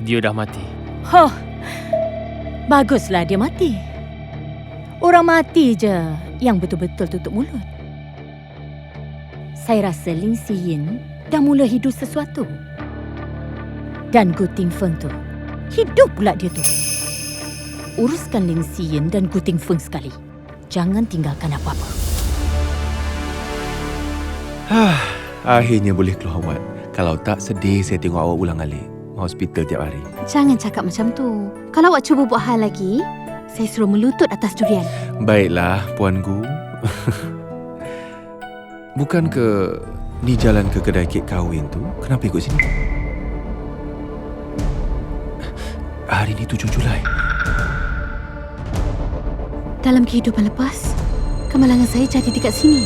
Dia dah mati. Baguslah dia mati. Orang mati je yang betul-betul tutup mulut. Saya rasa Ling Siyin dah mula hidup sesuatu. Dan Gu Tingfeng tu, hidup pula dia tu. Uruskan Ling Siyin dan Gu Tingfeng sekali. Jangan tinggalkan apa-apa. Akhirnya boleh keluar awak. Kalau tak, sedih saya tengok awak ulang alik hospital tiap hari. Jangan cakap macam tu. Kalau awak cuba buat hal lagi, saya suruh melutut atas durian. Baiklah, Puan Gu. Bukan ke ni jalan ke kedai kek kahwin tu? Kenapa ikut sini? Hari ni 7 Julai. Dalam kehidupan lepas, kemalangan saya jadi dekat sini.